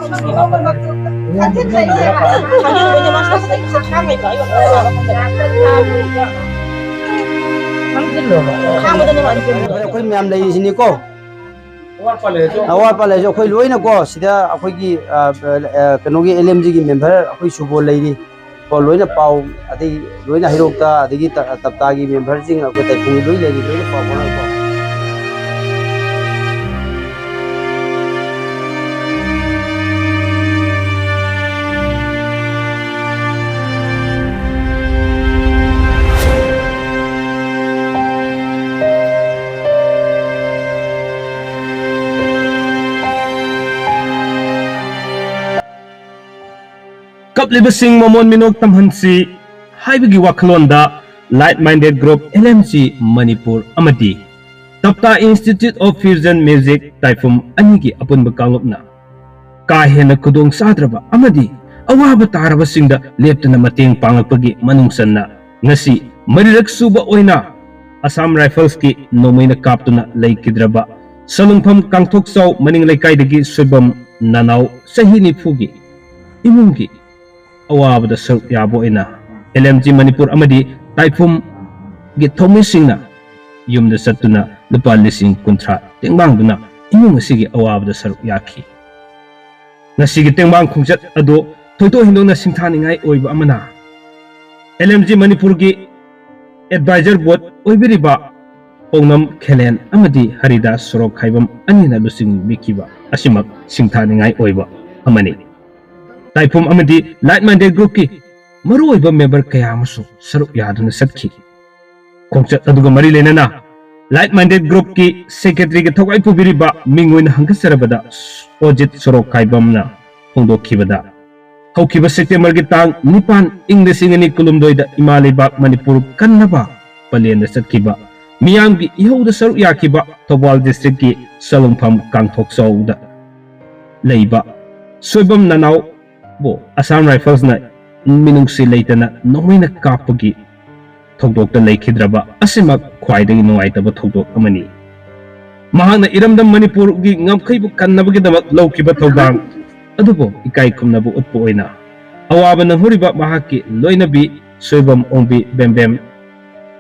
अखोई मैम लेनी को अवाट पाले जो अखोई लोइना को सिदा अखोई की कनोगी एलएमजी की मेंबर अखोई सुबो लेनी को लोइना पाउ अदि लोइना हिरोक्ता अदि तप्ता की मेंबर जिंग अखोई तैफुंग लोइ लेनी लोइना पाउ बोना को Kaplibasing Momon Minok Tamhansi Haibigi Wakalonda Light Minded Group LMC Manipur Amadi Tapta Institute of Fusion Music Taifum Anigi Apun Bakangupna Kahena Kudong Sadraba Amadi Awaba Taraba Singda Leptana Mating Pangapagi Manungsanna Ngasi Marirak Suba Oina Assam Rifles ki Nomaina Kaptuna Laikidraba Salungpam Kangtok Sau Maning Laikaidagi Subam Nanau Sahini Fugi Imungi awabada saruk yabo ina LMG Manipur amadi taifum gi thomi singna yumda satuna lupa lising kuntra tengbang duna imung asigi awabada saruk yaki nasigi tengbang khungchat ado thoito hindona singthaningai oiba amana LMG Manipur gi advisor board oibiriba onam khelen amadi Haridas Sorok khaibam anina lusing bikiba asimak singthaningai oiba amani Taifum amadi Light Minded Group ki maru oiba member kaya masu saruk yaduna satki khongchat aduga mari lenana Light Minded Group ki secretary ki thokai pubiriba mingoina hangkasarabada Ojit Sorok kaibamna hongdokhibada haukiba September ki tang nipan Englishingani kulumdoida Imalibak Manipur kannaba palena satkiba miyam ki ihoda saruk yakiba Thobal district ki Salungpham Kangthok Sauda leiba soibam nanau bo Assam Rifles na minungsi leitana nomaina kapagi thogdokta leikidraba asimak khwaidagi nuaitaba thogdok amani mahana iramdam Manipur gi ngamkhaibu kannabagi damak lawkiba thogdang adubo ikai khumnabu utpo oina awaba nanghoriba mahaki loinabi soibam ongbi bembem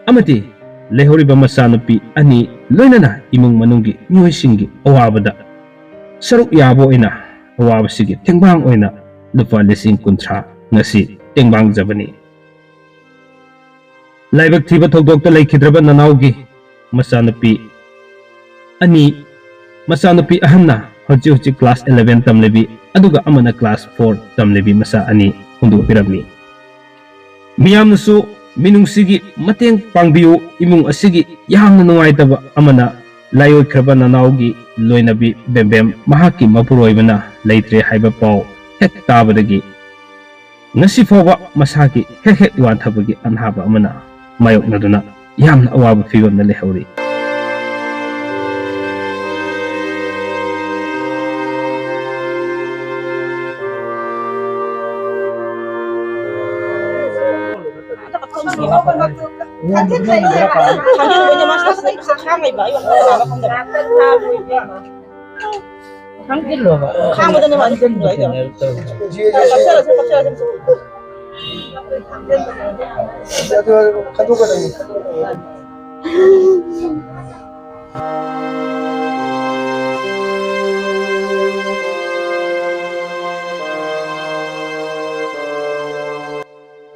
amati lehoriba masanupi ani loinana imung manunggi myoisingi awabada saruk yabo oina awabasigi tengbang oina lupa lising kuntra ngasi tengbang jabani laibak thiba thogdokta leikidraba nanaugi masanupi ani masanupi ahanna hoji class 11 tamlebi aduga amana class 4 tamlebi masa ani hundu pirami miyamnasu minungsigi mateng pangbiu imung asigi yamna nuaitaba amana layoi khraba nanaugi loinabi bembem mahaki mapuroibana leitre haiba pau hek tabadagi ngasi fawa masaki hek wanthabagi anhaba amana mayok naduna yamna awaba figam na lehori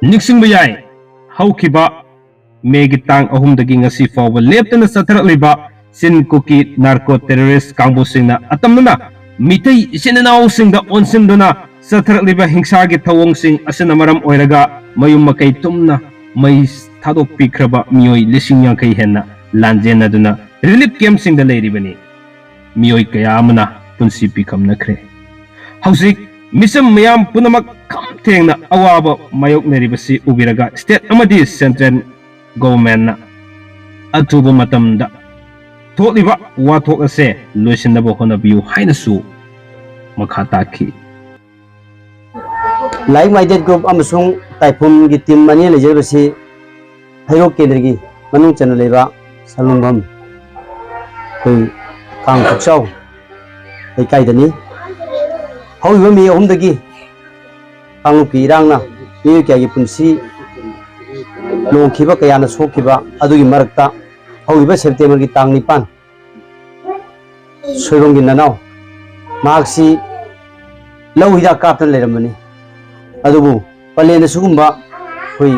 Nixing bayai haukiba megi tang ahumdagi ngasi fawa leptana satharakliba sin kuki narco terrorist kangbusingna atamna mitai isinanaw singda onsinduna satharakliba hingsagi thawong sing asina maram oiraga mayum makai tumna mai thadok pikraba miyoi lising yankai henna lanjena duna relief camp singda leiribani miyoi kaya amana punsi pikam nakre hausik misam mayam punamak kam thengna awaba mayok neribasi ubiraga state amadi central government na atuba matamda tholiba wathok ase loisinaba honabiu hainasu makhataki Light Minded Group amasung taifum gi team mani lejerbasi hairo kendrigi manung channel leba salungbam koi kang khaksau kai dani ꯍꯧꯔꯤꯕ ꯃꯤ ꯑꯍꯨꯝꯗꯒꯤ ꯀꯥꯡꯂꯨꯞꯀꯤ ꯏꯔꯥꯡꯅ ꯃꯤꯑꯣꯏ ꯀꯌꯥꯒꯤ ꯄꯨꯟꯁꯤ ꯂꯣꯡꯈꯤꯕ ꯀꯌꯥꯅ ꯁꯣꯛꯈꯤꯕ ꯑꯗꯨꯒꯤ ꯃꯔꯛꯇ ꯍꯧꯔꯤꯕ ꯁꯦꯞꯇꯦꯝꯕꯔꯒꯤ ꯇꯥꯡ 9 ꯁꯣꯏꯔꯣꯝꯒꯤ ꯅꯅꯥꯎ ꯃꯍꯥꯛꯁꯤ ꯂꯧ ꯍꯤꯗꯥꯛ ꯀꯥꯞꯇꯅ ꯂꯩꯔꯝꯕꯅꯤ ꯑꯗꯨꯕꯨ ꯄꯂꯦꯟꯗ ꯁꯤꯒꯨꯝꯕ ꯑꯩꯈꯣꯏ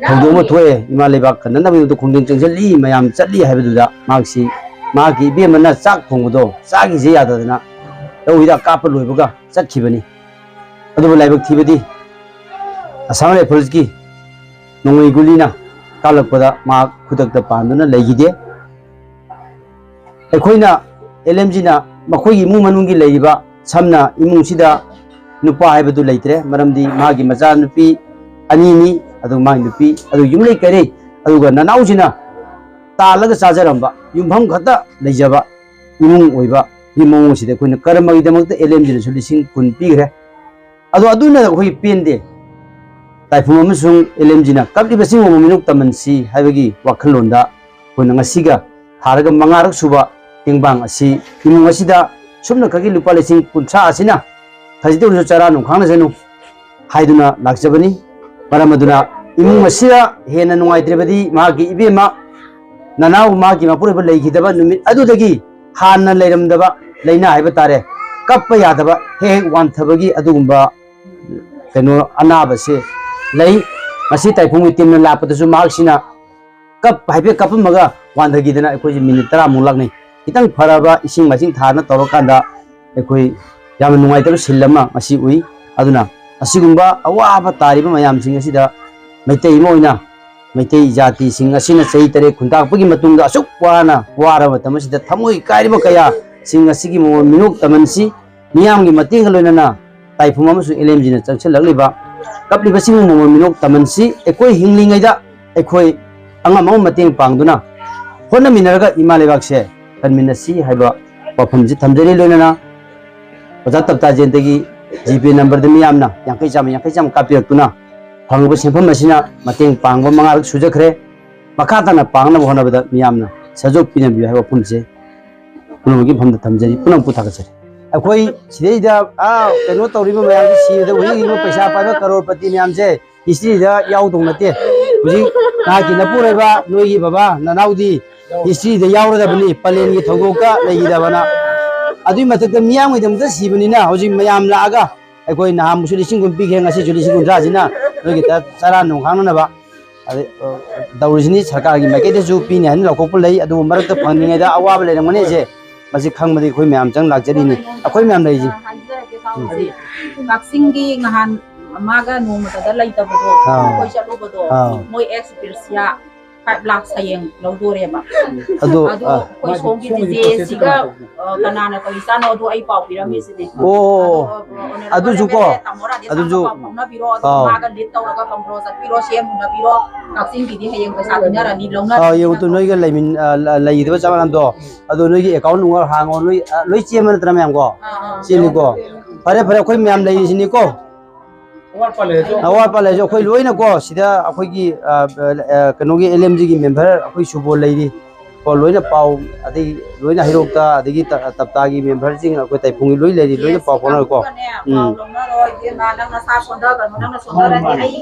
ꯊꯧꯗꯣꯛ ꯑꯃ ꯊꯣꯛꯑꯦ ꯏꯃꯥ ꯂꯩꯕꯥꯛ ꯀꯟꯅꯅꯕꯒꯤꯗꯃꯛꯇ ꯈꯣꯡꯖꯪ ꯆꯪꯁꯤꯜꯂꯤ ꯃꯌꯥꯝ ꯆꯠꯂꯤ ꯍꯥꯏꯕꯗꯨꯗ ꯃꯍꯥꯛꯁꯤ ꯃꯍꯥꯛꯀꯤ ꯏꯕꯦꯝꯃꯅ ꯆꯥꯛ ꯊꯣꯡꯕꯗꯣ ꯆꯥꯈꯤꯁꯦ ꯌꯥꯗꯗꯅ ꯂꯧ ꯍꯤꯗꯥꯛ ꯀꯥꯞꯄ ꯂꯣꯏꯕꯒ ꯆꯠꯈꯤꯕꯅꯤ ꯑꯗꯨꯕꯨ ꯂꯥꯏꯕꯛ ꯊꯤꯕꯗꯤ ꯑꯁꯥꯝ ꯔꯥꯏꯐꯜꯁꯀꯤ ꯅꯣꯡꯃꯩ ꯒꯨꯂꯤꯅ ꯀꯥꯞꯂꯛꯄꯗ ꯃꯍꯥꯛ ꯈꯨꯗꯛꯇ ꯄꯥꯟꯗꯨꯅ ꯂꯩꯈꯤꯗꯦ ꯑꯩꯈꯣꯏꯅ LMGꯅ ꯃꯈꯣꯏꯒꯤ ꯏꯃꯨꯡ ꯃꯅꯨꯡꯒꯤ ꯂꯩꯔꯤꯕ ꯁꯝꯅ ꯏꯃꯨꯡꯁꯤꯗ ꯅꯨꯄꯥ ꯍꯥꯏꯕꯗꯨ ꯂꯩꯇ꯭ꯔꯦ ꯃꯔꯝꯗꯤ ꯃꯥꯒꯤ ꯃꯆꯥꯅꯨꯄꯤ ꯑꯅꯤꯅꯤ ꯑꯗꯨ ꯃꯥꯒꯤ ꯅꯨꯄꯤ ꯑꯗꯨ ꯌꯨꯝꯂꯩ ꯀꯩꯔꯩ ꯑꯗꯨꯒ ꯅꯅꯥꯎꯁꯤꯅ ꯇꯥꯜꯂꯒ ꯆꯥꯖꯔꯝꯕ ꯌꯨꯝꯐꯝ ꯈꯛꯇ ꯂꯩꯖꯕ ꯏꯃꯨꯡ ꯑꯣꯏꯕ ꯒꯤ ꯃꯑꯣꯡꯁꯤꯗ ꯑꯩꯈꯣꯏꯅ ꯀꯔꯃꯒꯤꯗꯃꯛꯇ LMGꯅꯁꯨ 10,000 ꯄꯤꯈ꯭ꯔꯦ ꯑꯗꯣ ꯑꯗꯨꯅ ꯑꯩꯈꯣꯏ ꯄꯦꯟꯗꯦ ꯇꯥꯏꯐꯨꯝ ꯑꯃꯁꯨꯡ LMGꯅ ꯀꯞꯂꯤꯕꯁꯤꯡ ꯃꯃꯜ ꯃꯤꯅꯣꯛ ꯇꯝꯍꯟꯁꯤ ꯍꯥꯏꯕꯒꯤ ꯋꯥꯈꯜꯂꯣꯟꯗ ꯑꯩꯈꯣꯏꯅ ꯉꯁꯤꯒ ꯊꯥꯔꯒ 5ꯔꯛ ꯁꯨꯕ ꯇꯦꯡꯕꯥꯡ ꯑꯁꯤ ꯏꯃꯨꯡ ꯑꯁꯤꯗ ꯁꯨꯝꯅ ꯈꯛꯀꯤ ꯂꯨꯄꯥ 50,000 ꯑꯁꯤꯅ ꯈꯖꯤꯛꯇ ꯑꯣꯏꯔꯁꯨ ꯆꯔꯥ ꯅꯨꯡꯈꯥꯡꯅꯖꯅꯨ ꯍꯥꯏꯗꯨꯅ ꯂꯥꯛꯆꯕꯅꯤ ꯃꯔꯝ ꯑꯗꯨꯅ ꯏꯃꯨꯡ ꯑꯁꯤꯗ ꯍꯦꯟꯅ ꯅꯨꯡꯉꯥꯏꯇ꯭ꯔꯕꯗꯤ ꯃꯍꯥꯛꯀꯤ ꯏꯕꯦꯝꯃ ꯅꯅꯥꯎ ꯃꯍꯥꯛꯀꯤ ꯃꯄꯨꯔꯣꯏꯕ ꯂꯩꯈꯤꯗꯕ ꯅꯨꯃꯤꯠ ꯑꯗꯨꯗꯒꯤ ꯍꯥꯟꯅ ꯂꯩꯔꯝꯗꯕ ꯂꯩꯅꯥ ꯍꯥꯏꯕ ꯇꯥꯔꯦ ꯀꯞꯄ ꯌꯥꯗꯕ ꯍꯦꯛ ꯋꯥꯟꯊꯕꯒꯤ ꯑꯗꯨꯒꯨꯝꯕ ꯀꯩꯅꯣ ꯑꯅꯥꯕꯁꯦ ꯂꯩ ꯉꯁꯤ ꯇꯥꯏꯐꯨꯝꯒꯤ ꯇꯤꯝꯅ ꯂꯥꯛꯄꯗꯁꯨ ꯃꯍꯥꯛꯁꯤꯅ ꯍꯥꯏꯐꯦꯠ ꯀꯞꯄꯝꯃꯒ ꯋꯥꯟꯊꯈꯤꯗꯅ ꯑꯩꯈꯣꯏꯁꯦ ꯃꯤꯅꯤꯠ 10 ꯂꯥꯛꯅꯩ ꯈꯤꯇꯪ ꯐꯔꯕ ꯏꯁꯤꯡ ꯃꯥꯏꯁꯤꯡ ꯊꯥꯅ ꯇꯧꯔꯀꯥꯟꯗ ꯑꯩꯈꯣꯏ ꯌꯥꯝꯅ ꯅꯨꯡꯉꯥꯏꯇꯕ ꯁꯤꯜ ꯑꯃ ꯉꯁꯤ ꯎꯏ ꯑꯗꯨꯅ ꯑꯁꯤꯒꯨꯝꯕ ꯑꯋꯥꯕ ꯇꯥꯔꯤꯕ ꯃꯌꯥꯝꯁꯤꯡ ꯑꯁꯤꯗ ꯃꯩꯇꯩ ꯑꯃ ꯑꯣꯏꯅ ꯃꯩꯇꯩ ꯖꯥꯇꯤꯁꯤꯡ ꯑꯁꯤꯅ ꯆꯍꯤ 3 ꯈꯨꯟꯇꯥꯛꯄꯒꯤ ꯃꯇꯨꯡꯗ ꯑꯁꯨꯛ ꯋꯥꯔꯕ ꯃꯇꯝ ꯑꯁꯤꯗ ꯊꯃꯣꯏ ꯀꯥꯏꯔꯤꯕ ꯀꯌꯥꯁꯤꯡ ꯑꯁꯤꯒꯤ ꯃꯑꯣꯡ ꯃꯤꯅꯣꯛ ꯇꯝꯍꯟꯁꯤ ꯃꯤꯌꯥꯝꯒꯤ ꯃꯇꯦꯡꯒ ꯂꯣꯏꯅꯅ ꯇꯥꯏꯐꯨꯝ ꯑꯃꯁꯨꯡ LMGꯅ ꯆꯪꯁꯤꯜꯂꯛꯂꯤꯕ ꯀꯞꯂꯤꯕꯁꯤꯡ ꯃꯑꯣꯡ ꯃꯤꯅꯣꯛ ꯇꯝꯍꯟꯁꯤ ꯑꯩꯈꯣꯏ ꯍꯤꯡꯂꯤꯉꯩꯗ ꯑꯩꯈꯣꯏ ꯑꯉꯝ ꯑꯃ ꯃꯇꯦꯡ ꯄꯥꯡꯗꯨꯅ ꯍꯣꯠꯅꯃꯤꯟꯅꯔꯒ ꯏꯃꯥ ꯂꯩꯕꯥꯛꯁꯦ ꯀꯟꯃꯤꯟꯅꯁꯤ ꯍꯥꯏꯕ ꯋꯥꯐꯝꯁꯤ ꯊꯝꯖꯔꯤ ꯂꯣꯏꯅꯅ ꯑꯣꯖꯥ ꯇꯞꯇꯥ ꯖꯦꯟꯗꯒꯤ GPay ꯅꯝꯕꯔꯗ ꯃꯤꯌꯥꯝꯅ 50 ꯀꯥꯞꯄꯤꯔꯛꯇꯨꯅ ꯐꯪꯕ ꯁꯦꯟꯐꯝ ꯑꯁꯤꯅ ꯃꯇꯦꯡ ꯄꯥꯡꯕ 5ꯔꯛ ꯁꯨꯖꯈ꯭ꯔꯦ ꯃꯈꯥ ꯇꯥꯅ ꯄꯥꯡꯅꯕ ꯍꯣꯠꯅꯕꯗ ꯃꯤꯌꯥꯝꯅ ꯁꯍଯꯣꯒ ꯄꯤꯅꯕꯤꯌꯨ ꯍꯥꯏꯕ ꯋꯥꯐꯝꯁꯦ ꯄꯨꯝꯅꯃꯛꯀꯤ ꯃꯐꯝꯗ ꯊꯝꯖꯔꯤ ꯄꯨꯝꯅꯃꯛꯄꯨ ꯊꯥꯒꯠꯆꯔꯤ ꯑꯩꯈꯣꯏ ꯁꯤꯗꯩꯗ ꯀꯩꯅꯣ ꯇꯧꯔꯤꯕ ꯃꯌꯥꯝꯁꯦ ꯁꯤꯕꯗ ꯍꯧꯖꯤꯛ ꯄꯩꯁꯥ ꯄꯥꯏꯕ ꯀꯔꯣꯔꯄꯇꯤ ꯃꯌꯥꯝꯁꯦ ꯍꯤꯁꯇ꯭ꯔꯤꯗ ꯌꯥꯎꯗꯧ ꯅꯠꯇꯦ ꯍꯧꯖꯤꯛ ꯅꯍꯥꯛꯀꯤ ꯅꯄꯨꯔꯣꯏꯕ ꯅꯣꯏꯒꯤ ꯕꯕꯥ ꯅꯅꯥꯎꯗꯤ ꯍꯤꯁꯇ꯭ꯔꯤꯗ ꯌꯥꯎꯔꯗꯕꯅꯤ ꯄꯂꯦꯟꯒꯤ ꯊꯧꯗꯣꯛꯇ ꯂꯩꯈꯤꯗꯕꯅ ꯑꯗꯨꯒꯤ ꯃꯊꯛꯇ ꯃꯤꯌꯥꯝꯒꯤꯗꯃꯛꯇ ꯁꯤꯕꯅꯤना ꯍꯧꯖꯤꯛ ꯃꯌꯥꯝ ꯂꯥꯛꯑꯒ ꯑꯩꯈꯣꯏ ꯅꯍꯥꯟꯃꯨꯛꯁꯨ 10,000 ꯄꯤꯈ꯭ꯔꯦ ꯉꯁꯤꯁꯨ 10,000 ꯅꯣꯏꯒꯤ ꯆꯔꯥ ꯅꯨꯡꯈꯥꯡꯅꯅꯕ ꯇꯧꯔꯤꯁꯤꯅꯤ ꯁꯔꯀꯥꯔꯒꯤ ꯃꯥꯏꯀꯩꯗꯁꯨ ꯄꯤꯅꯤ ꯍꯥꯏꯅ ꯂꯧꯊꯣꯛꯄ ꯂꯩ ꯑꯗꯨꯕꯨ ꯃꯔꯛꯇ ꯐꯪꯂꯤꯉꯩꯗ ꯑꯋꯥꯕ ꯂꯩꯔꯝꯒꯅꯤꯁꯦ ꯃꯁꯤ ꯈꯪꯕꯗꯤ ꯑꯩꯈꯣꯏ ꯃꯌꯥꯝ ꯆꯪ ꯂꯥꯛꯆꯔꯤꯅꯤ ꯑꯩꯈꯣꯏ ꯃꯌꯥꯝ ꯂꯩꯔꯤꯁꯤ ꯀꯛꯆꯤꯡꯒꯤ ꯅꯍꯥꯟ ꯃꯥꯒ ꯅꯣꯡꯃꯇꯗ ꯂꯩꯇꯕꯗꯣ ꯑꯩꯈꯣꯏ ꯆꯠꯂꯨꯕꯗꯣ ꯃꯣꯏ ꯑꯦꯛꯁꯄꯤꯔꯤꯌꯟꯁ 5 ꯂꯥꯛ ꯍꯌꯦꯡ ꯂꯧꯗꯣꯔꯦꯕ ꯑꯗꯣ ꯑꯩꯈꯣꯏ ꯁꯣꯝꯒꯤ ꯗꯤꯖꯦꯁꯤꯒ ꯀꯅꯥꯅ ꯀꯔꯤ ꯆꯥꯅꯣ ꯑꯗꯣ ꯑꯩ ꯄꯥꯎ ꯄꯤꯔꯝꯃꯤꯁꯤꯅꯦ ꯑꯗꯨꯁꯨ ꯀꯣ ꯑꯗꯨꯁꯨ ꯐꯥꯎꯅꯕꯤꯔꯣ ꯑꯗꯣ ꯃꯥꯒ ꯂꯤꯗ ꯇꯧꯔꯒ ꯀꯝꯄ꯭ꯔꯣ ꯆꯠꯄꯤꯔꯣ ꯁꯦꯝ ꯎꯅꯕꯤꯔꯣ ꯀꯛꯆꯤꯡꯒꯤꯗꯤ ꯍꯌꯦꯡ ꯄꯩꯁꯥ ꯄꯤꯅꯔꯅꯤ ꯂꯧꯅꯔꯅꯤ ꯌꯦꯡꯉꯨꯇꯨ ꯅꯣꯏꯒ ꯂꯩꯒꯗꯕ ꯆꯞ ꯃꯥꯟꯅꯗꯣ ꯑꯗꯣ ꯅꯣꯏꯒꯤ ꯑꯦꯀꯥꯎꯟ ꯅꯨꯡꯉꯥꯏ ꯍꯥꯡꯉꯣ ꯅꯣꯏ ꯂꯣꯏ ꯆꯦꯟꯕ ꯅꯠꯇ꯭ꯔꯥ ꯃꯌꯥꯝ ꯀꯣ ꯆꯦꯜꯂꯤꯀꯣ ꯐꯔꯦ ꯑꯩꯈꯣꯏ ꯃꯌꯥꯝ ꯂꯩꯔꯤꯁꯤꯅꯤꯀꯣ ꯑꯋꯥꯠꯄ ꯂꯩꯔꯁꯨ ꯑꯩꯈꯣꯏ ꯂꯣꯏꯅꯀꯣ ꯁꯤꯗ ꯑꯩꯈꯣꯏꯒꯤ ꯀꯩꯅꯣꯒꯤ LMGꯒꯤ ꯃꯦꯝꯕꯔ ꯑꯩꯈꯣꯏ ꯁꯨꯕꯣꯜ ꯂꯩꯔꯤ ꯀꯣ ꯂꯣꯏꯅ ꯄꯥꯎ ꯑꯗꯒꯤ ꯂꯣꯏꯅ ꯍꯩꯔꯣꯛꯇ ꯑꯗꯒꯤ ꯇꯞꯇꯥꯒꯤ ꯃꯦꯝꯕꯔꯁꯤꯡ ꯑꯩꯈꯣꯏ ꯇꯥꯏꯐꯨꯡꯒꯤ ꯂꯣꯏ ꯂꯩꯔꯤ ꯂꯣꯏꯅ ꯄꯥꯎ ꯐꯥꯎꯅꯔꯀꯣ ꯄꯥꯎ ꯂꯧꯅꯔꯣ ꯏꯕꯦꯝꯃ ꯅꯪ ꯅꯁꯥ ꯁꯣꯟꯊꯒꯅꯨ ꯅꯪꯅ ꯁꯣꯟꯊꯔꯗꯤ ꯑꯩ